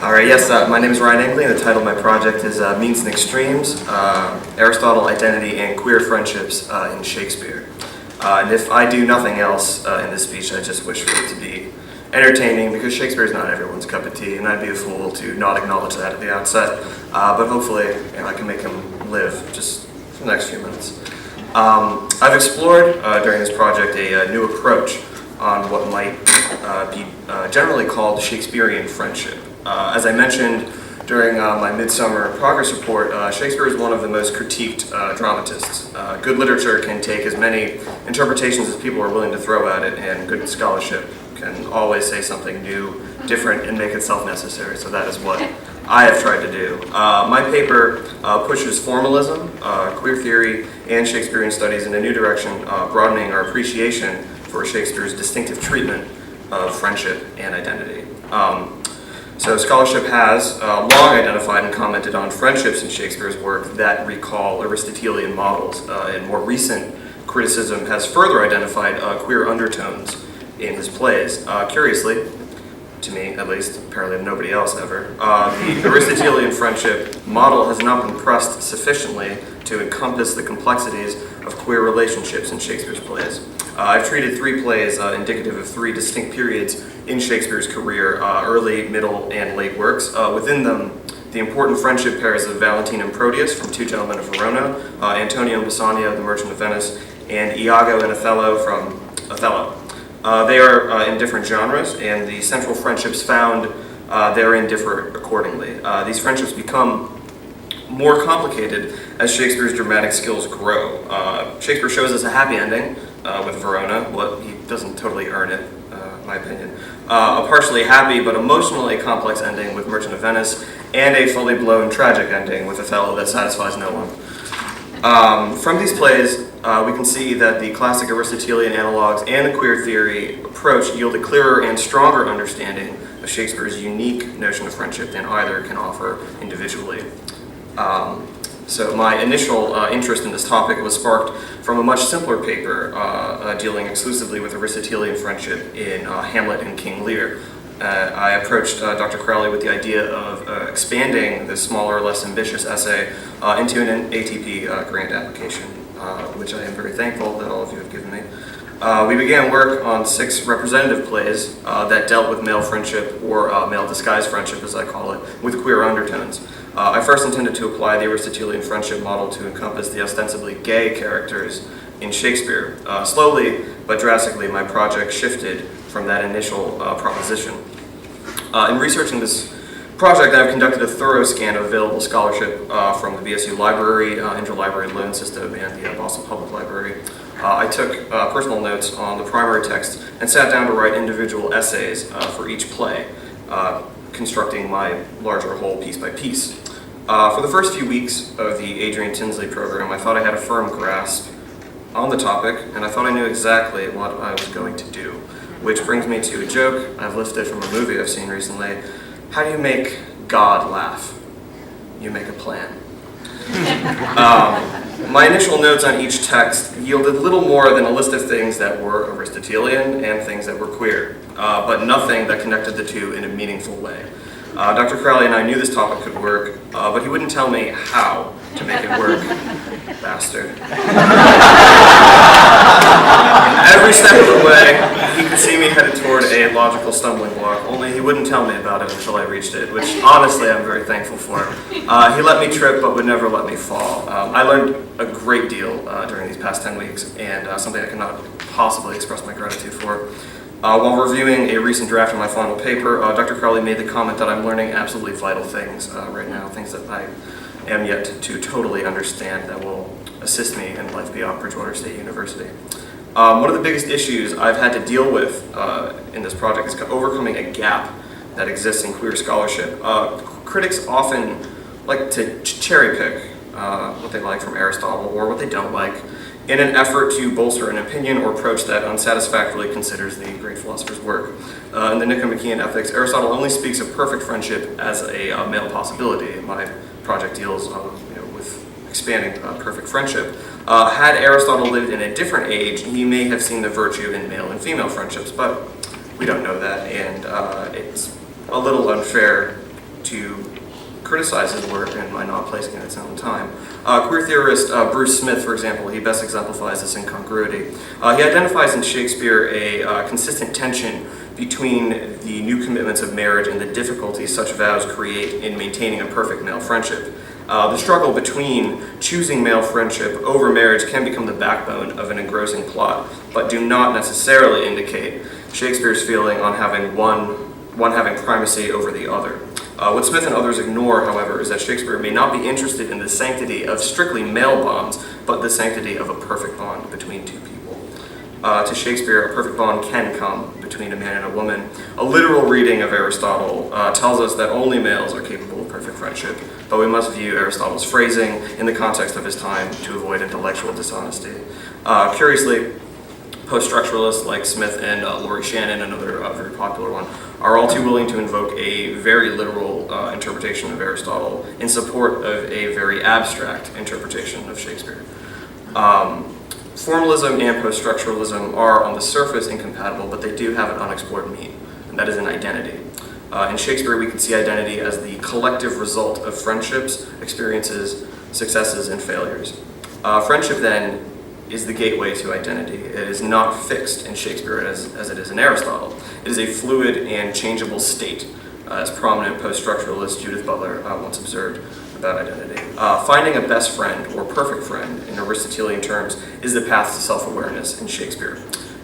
All right, yes, my name is Ryan Engley, and the title of my project is Means and Extremes, Aristotle, Identity, and Queer Friendships in Shakespeare. And if I do nothing else in this speech, I just wish for it to be entertaining, because Shakespeare is not everyone's cup of tea, and I'd be a fool to not acknowledge that at the outset. But hopefully, I can make him live just for the next few minutes. I've explored during this project a new approach on what might be generally called Shakespearean friendship. As I mentioned during my Midsummer Progress Report, Shakespeare is one of the most critiqued dramatists. Good literature can take as many interpretations as people are willing to throw at it, and good scholarship can always say something new, different, and make itself necessary. So that is what I have tried to do. My paper pushes formalism, queer theory, and Shakespearean studies in a new direction, broadening our appreciation for Shakespeare's distinctive treatment of friendship and identity. So scholarship has long identified and commented on friendships in Shakespeare's work that recall Aristotelian models, and more recent criticism has further identified queer undertones in his plays. Curiously, to me at least, apparently nobody else ever, the Aristotelian friendship model has not been pressed sufficiently to encompass the complexities of queer relationships in Shakespeare's plays. I've treated three plays indicative of three distinct periods in Shakespeare's career, early, middle, and late works. Within them, the important friendship pairs of Valentine and Proteus from Two Gentlemen of Verona, Antonio and Bassanio, The Merchant of Venice, and Iago and Othello from Othello. They are in different genres, and the central friendships found therein differ accordingly. These friendships become more complicated as Shakespeare's dramatic skills grow. Shakespeare shows us a happy ending with Verona. Well, he doesn't totally earn it, in my opinion. A partially happy but emotionally complex ending with Merchant of Venice, and a fully blown tragic ending with Othello that satisfies no one. From these plays, we can see that the classic Aristotelian analogs and the queer theory approach yield a clearer and stronger understanding of Shakespeare's unique notion of friendship than either can offer individually. So my initial interest in this topic was sparked from a much simpler paper dealing exclusively with Aristotelian friendship in Hamlet and King Lear. I approached Dr. Crowley with the idea of expanding this smaller, less ambitious essay into an ATP grant application, which I am very thankful that all of you have given me. We began work on 6 representative plays that dealt with male friendship, or male disguised friendship as I call it, with queer undertones. I first intended to apply the Aristotelian friendship model to encompass the ostensibly gay characters in Shakespeare. Slowly but drastically, my project shifted from that initial proposition. In researching this project, I've conducted a thorough scan of available scholarship from the BSU Library, Interlibrary Loan System, and the Boston Public Library. I took personal notes on the primary text and sat down to write individual essays for each play, constructing my larger whole piece by piece. For the first few weeks of the Adrian Tinsley program, I thought I had a firm grasp on the topic, and I thought I knew exactly what I was going to do. Which brings me to a joke I've lifted from a movie I've seen recently. How do you make God laugh? You make a plan. My initial notes on each text yielded little more than a list of things that were Aristotelian and things that were queer, but nothing that connected the two in a meaningful way. Dr. Crowley and I knew this topic could work, but he wouldn't tell me how to make it work. Bastard. Every step of the way, he could see me headed toward a logical stumbling block, only he wouldn't tell me about it until I reached it, which honestly I'm very thankful for. He let me trip, but would never let me fall. I learned a great deal during these past 10 weeks, and something I cannot possibly express my gratitude for. While reviewing a recent draft of my final paper, Dr. Crowley made the comment that I'm learning absolutely vital things right now, things that I am yet to totally understand that will assist me in life beyond Bridgewater State University. One of the biggest issues I've had to deal with in this project is overcoming a gap that exists in queer scholarship. Critics often like to cherry pick what they like from Aristotle or what they don't like in an effort to bolster an opinion or approach that unsatisfactorily considers the great philosopher's work. In the Nicomachean Ethics, Aristotle only speaks of perfect friendship as a male possibility. My project deals with expanding perfect friendship. Had Aristotle lived in a different age, he may have seen the virtue in male and female friendships, but we don't know that, and it's a little unfair to criticize his work and by not placing it at its own time. Queer theorist Bruce Smith, for example, he best exemplifies this incongruity. He identifies in Shakespeare a consistent tension between the new commitments of marriage and the difficulties such vows create in maintaining a perfect male friendship. The struggle between choosing male friendship over marriage can become the backbone of an engrossing plot, but do not necessarily indicate Shakespeare's feeling on having one having primacy over the other. What Smith and others ignore, however, is that Shakespeare may not be interested in the sanctity of strictly male bonds, but the sanctity of a perfect bond between two people. To Shakespeare, a perfect bond can come between a man and a woman. A literal reading of Aristotle tells us that only males are capable of perfect friendship, but we must view Aristotle's phrasing in the context of his time to avoid intellectual dishonesty. Curiously, post-structuralists like Smith and Laurie Shannon, another very popular one, are all too willing to invoke a very literal interpretation of Aristotle in support of a very abstract interpretation of Shakespeare. Formalism and post-structuralism are on the surface incompatible, but they do have an unexplored meat, and that is an identity. In Shakespeare, we can see identity as the collective result of friendships, experiences, successes, and failures. Friendship, then, is the gateway to identity. It is not fixed in Shakespeare as it is in Aristotle. It is a fluid and changeable state, as prominent post-structuralist Judith Butler once observed about identity. Finding a best friend or perfect friend in Aristotelian terms is the path to self-awareness in Shakespeare.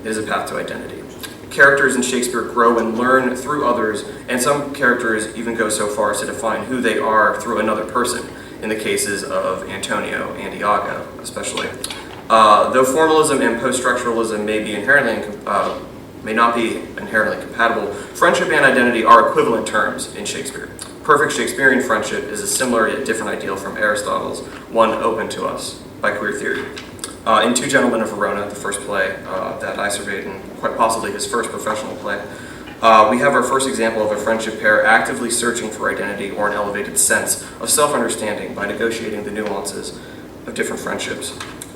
It is a path to identity. Characters in Shakespeare grow and learn through others, and some characters even go so far as to define who they are through another person, in the cases of Antonio and Iago, especially. Though formalism and post-structuralism may not be inherently compatible, friendship and identity are equivalent terms in Shakespeare. Perfect Shakespearean friendship is a similar yet different ideal from Aristotle's, one open to us by queer theory. In Two Gentlemen of Verona, the first play that I surveyed, and quite possibly his first professional play, we have our first example of a friendship pair actively searching for identity or an elevated sense of self-understanding by negotiating the nuances of different friendships.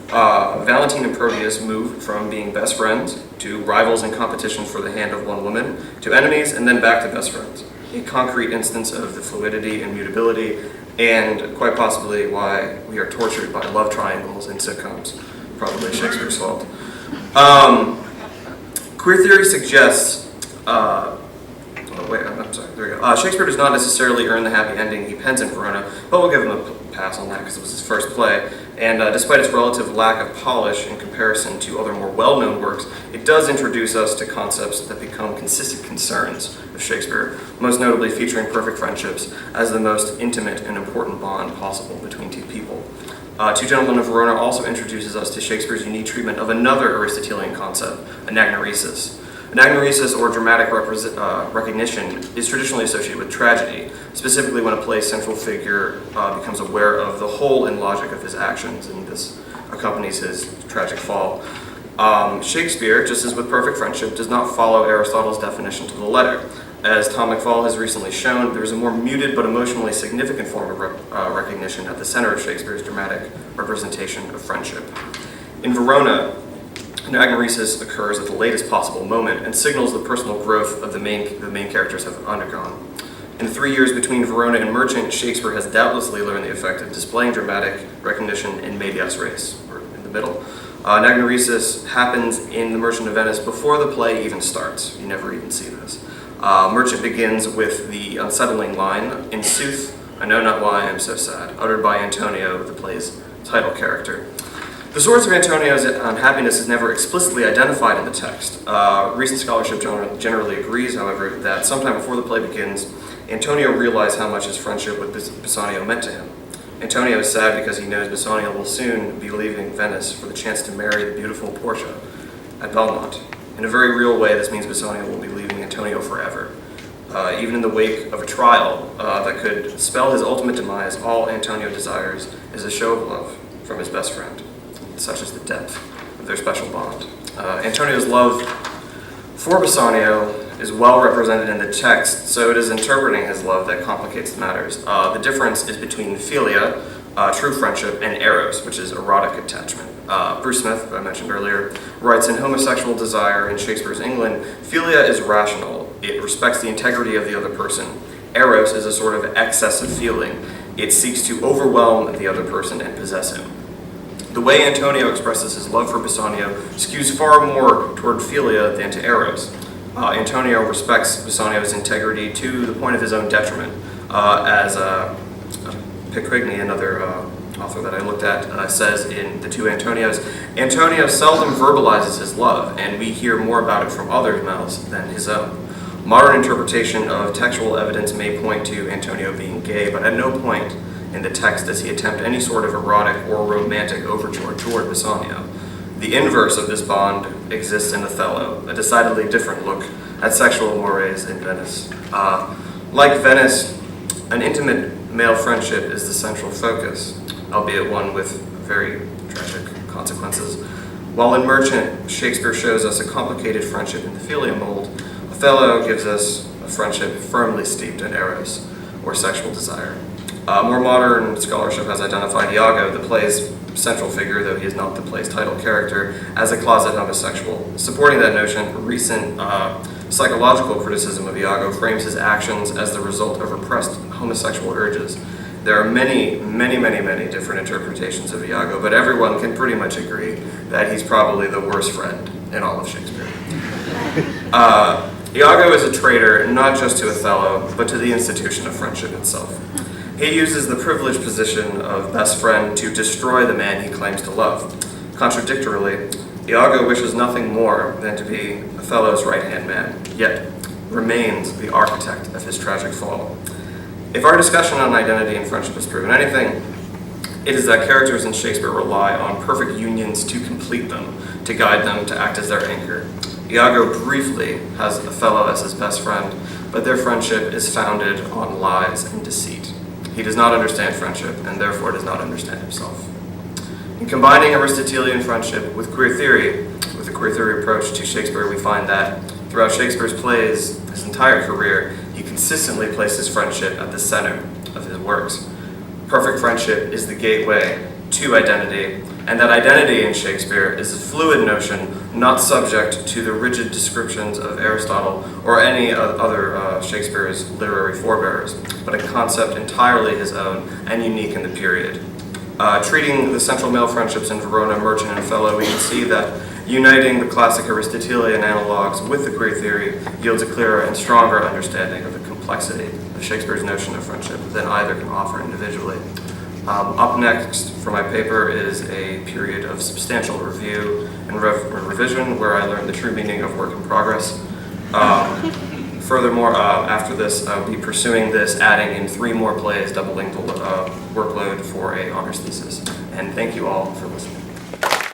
Valentine and Proteus move from being best friends to rivals in competition for the hand of one woman, to enemies, and then back to best friends. A concrete instance of the fluidity and mutability, and quite possibly why we are tortured by love triangles in sitcoms. Probably Shakespeare's fault. Queer theory suggests, Shakespeare does not necessarily earn the happy ending he pens in Verona, but we'll give him a pass on that because it was his first play. And despite its relative lack of polish in comparison to other more well-known works, it does introduce us to concepts that become consistent concerns of Shakespeare, most notably featuring perfect friendships as the most intimate and important bond possible between two people. Two Gentlemen of Verona also introduces us to Shakespeare's unique treatment of another Aristotelian concept, anagnoresis. Anagnoresis, or dramatic recognition, is traditionally associated with tragedy, specifically when a play's central figure becomes aware of the whole and logic of his actions, and this accompanies his tragic fall. Shakespeare, just as with perfect friendship, does not follow Aristotle's definition to the letter. As Tom McFall has recently shown, there is a more muted but emotionally significant form of recognition at the center of Shakespeare's dramatic representation of friendship. In Verona, anagnoresis occurs at the latest possible moment and signals the personal growth of the main characters have undergone. In the 3 years between Verona and Merchant, Shakespeare has doubtlessly learned the effect of displaying dramatic recognition in medias res, or in the middle. Anagnoresis happens in The Merchant of Venice before the play even starts. You never even see this. Merchant begins with the unsettling line, "In sooth, I know not why I am so sad," uttered by Antonio, the play's title character. The source of Antonio's unhappiness is never explicitly identified in the text. Recent scholarship generally agrees, however, that sometime before the play begins, Antonio realized how much his friendship with Bassanio meant to him. Antonio is sad because he knows Bassanio will soon be leaving Venice for the chance to marry the beautiful Portia at Belmont. In a very real way, this means Bassanio will be leaving Antonio forever. Even in the wake of a trial that could spell his ultimate demise, all Antonio desires is a show of love from his best friend. Such is the depth of their special bond. Antonio's love for Bassanio is well represented in the text, so it is interpreting his love that complicates matters. The difference is between philia, true friendship, and eros, which is erotic attachment. Bruce Smith, who I mentioned earlier, writes in Homosexual Desire in Shakespeare's England, "Philia is rational. It respects the integrity of the other person. Eros is a sort of excess of feeling. It seeks to overwhelm the other person and possess him. The way Antonio expresses his love for Bassanio skews far more toward philia than to Eros. Antonio respects Bassanio's integrity to the point of his own detriment, as Picquigny, another author that I looked at, says in The Two Antonios. Antonio seldom verbalizes his love, and we hear more about it from others' mouths than his own. Modern interpretation of textual evidence may point to Antonio being gay, but at no point in the text does he attempt any sort of erotic or romantic overture toward Bassanio. The inverse of this bond exists in Othello, a decidedly different look at sexual mores in Venice. Like Venice, an intimate male friendship is the central focus, albeit one with very tragic consequences. While in Merchant, Shakespeare shows us a complicated friendship in the philia mold, Othello gives us a friendship firmly steeped in eros, or sexual desire. More modern scholarship has identified Iago, the play's central figure, though he is not the play's title character, as a closet homosexual. Supporting that notion, recent psychological criticism of Iago frames his actions as the result of repressed homosexual urges. There are many different interpretations of Iago, but everyone can pretty much agree that he's probably the worst friend in all of Shakespeare. Iago is a traitor not just to Othello, but to the institution of friendship itself. He uses the privileged position of best friend to destroy the man he claims to love. Contradictorily, Iago wishes nothing more than to be Othello's right-hand man, yet remains the architect of his tragic fall. If our discussion on identity and friendship has proven anything, it is that characters in Shakespeare rely on perfect unions to complete them, to guide them, to act as their anchor. Iago briefly has Othello as his best friend, but their friendship is founded on lies and deceit. He does not understand friendship, and therefore does not understand himself. In combining Aristotelian friendship with queer theory, with the queer theory approach to Shakespeare, we find that throughout Shakespeare's plays, his entire career, he consistently places friendship at the center of his works. Perfect friendship is the gateway to identity, and that identity in Shakespeare is a fluid notion not subject to the rigid descriptions of Aristotle or any other Shakespeare's literary forebears, but a concept entirely his own and unique in the period. Treating the central male friendships in Verona, Merchant, and Othello, we can see that uniting the classic Aristotelian analogs with the queer theory yields a clearer and stronger understanding of the complexity of Shakespeare's notion of friendship than either can offer individually. Up next for my paper is a period of substantial review and revision where I learned the true meaning of work in progress. Furthermore, after this, I'll be pursuing this, adding in 3 more plays, doubling the workload for a honors thesis. And thank you all for listening.